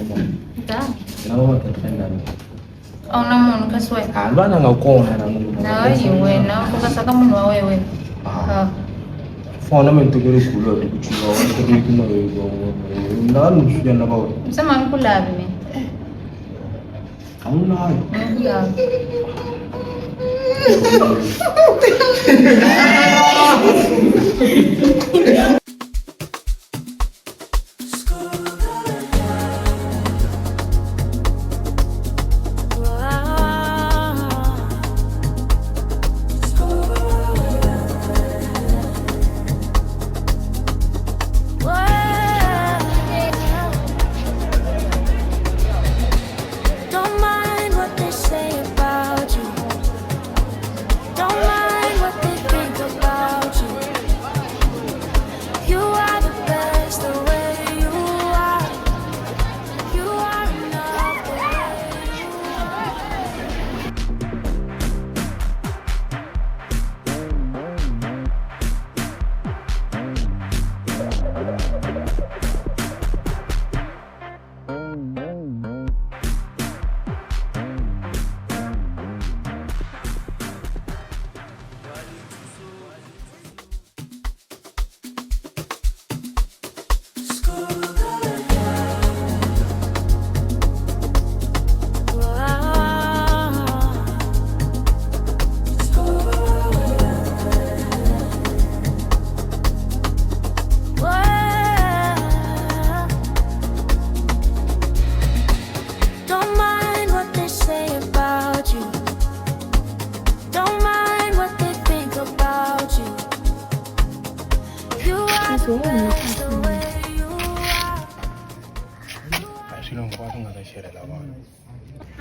tema. Da. Naomba tutafanya nini? Ona munhu kaswe. Bana ngakona na munhu. Na wewe na ukasaka munhu wa wewe. Fona mentukele kulo kuchuma wakati kuna wewe. Na nusuja na bawo. Msema ngikulabi mina. Awulayo. Ngikulabi.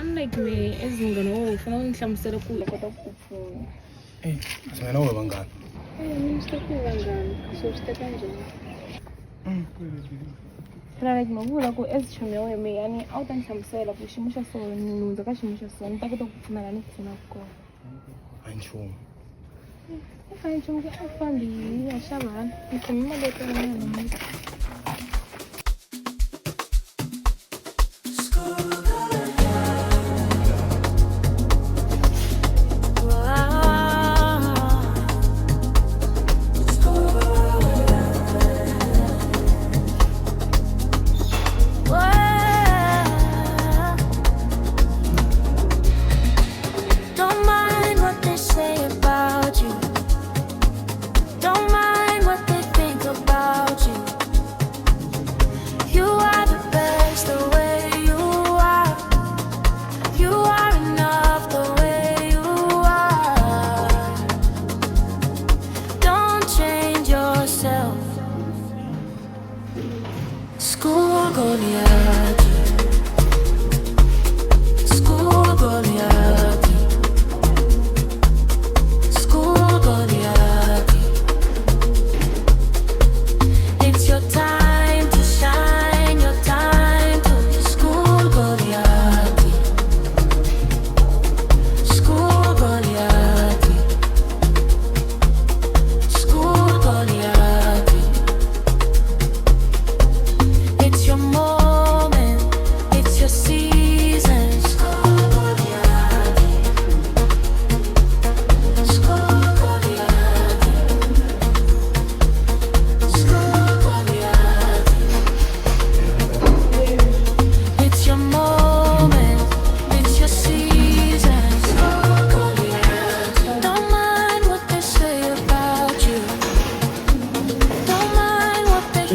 Unlike me, ezingane ufuna ungihlamusela kulo kodwa ukufuna. Asina nawe bangani. Ngikubuka ngani? Soste kanjani? Like mavula ku ezithumi weme yani awutangihlamusela ku ximusha so nunza ka ximusha so ni ta kota ku pfuna lani ku pfuna kona. Anchumu. Fine nchumu ku fambi ya xavana. Ni khome mali yo tala na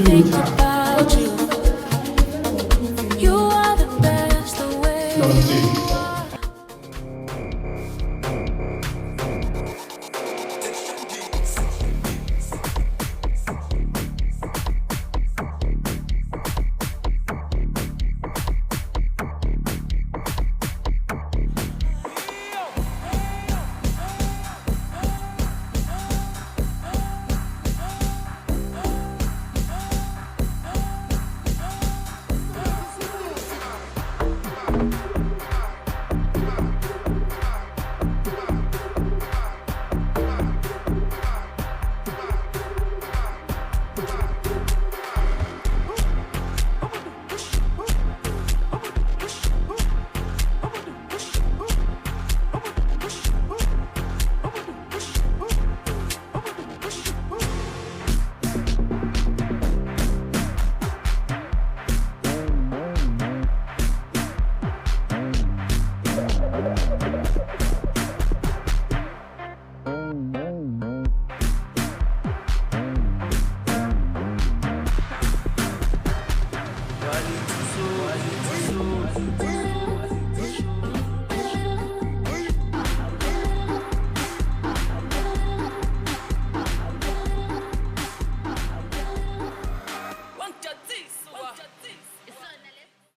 Think about